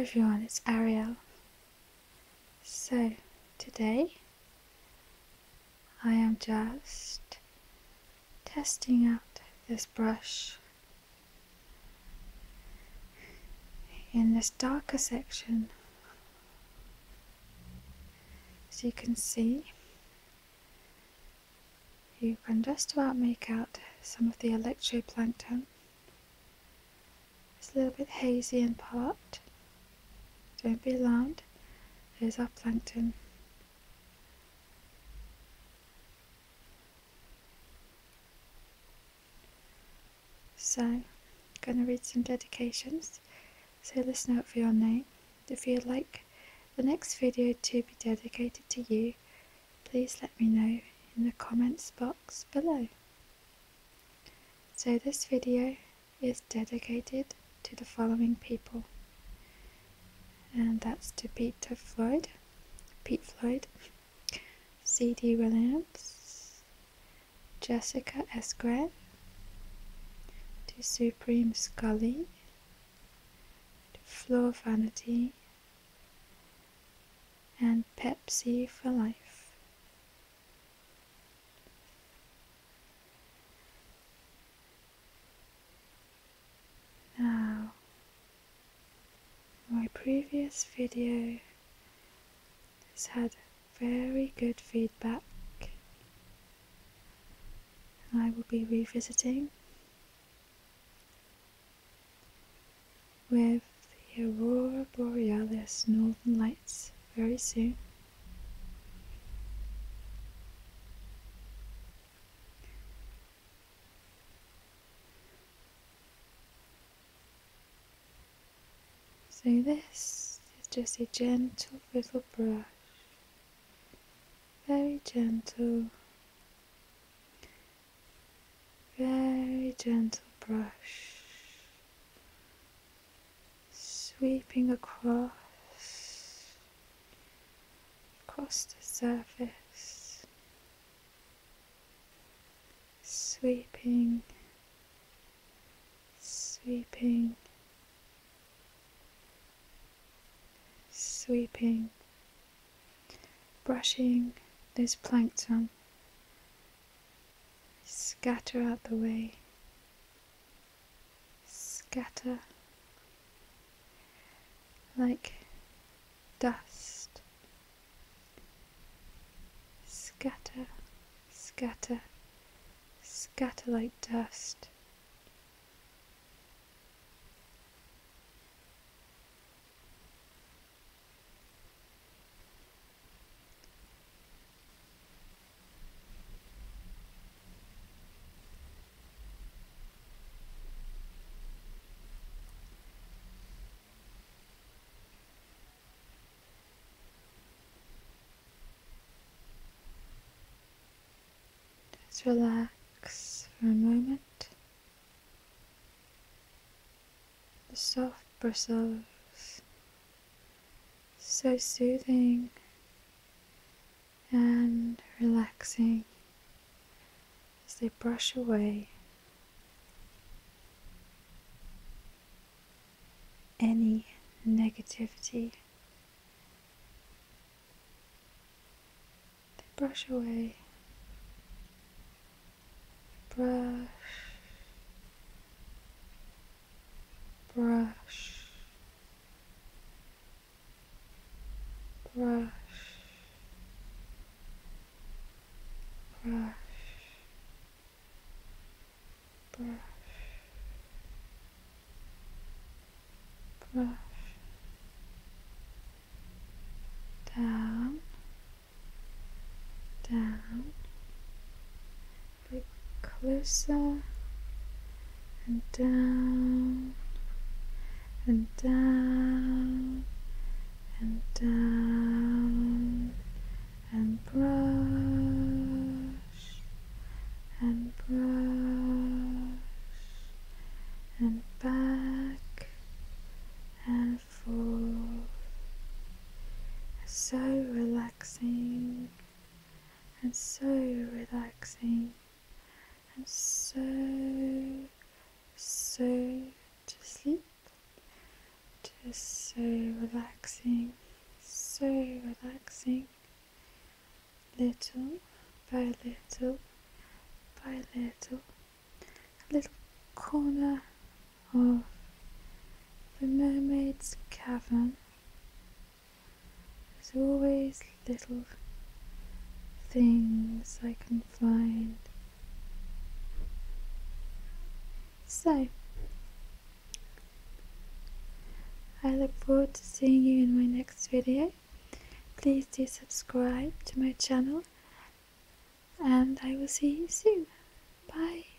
everyone, it's Ariel. So, today I am just testing out this brush in this darker section. As you can see, you can just about make out some of the electroplankton. It's a little bit hazy in part. Don't be alarmed, there's our plankton. So, I'm going to read some dedications, so listen out for your name. If you'd like the next video to be dedicated to you, please let me know in the comments box below. So this video is dedicated to the following people, and that's to Pete Floyd, C.D. Williams, Jessica S. Gray, to Supreme Scully, to Floor Vanity, and Pepsi for Life. Now, my previous video has had very good feedback, and I will be revisiting with the Aurora Borealis Northern Lights very soon. So this is just a gentle little brush, very gentle brush, sweeping across the surface, sweeping, brushing this plankton, scatter out the way, scatter like dust, scatter like dust. Just relax for a moment. The soft bristles, so soothing and relaxing as they brush away any negativity. They brush away. Brush, brush, brush, brush, brush, brush, down, down, bit closer, and down, and down, and down, and brush, and brush, and back and forth. So relaxing, and so relaxing, and so to sleep, just so relaxing, so relaxing, little by little by little. A little corner of the mermaid's cavern. There's always little things I can find. So, I look forward to seeing you in my next video. Please do subscribe to my channel, and I will see you soon. Bye.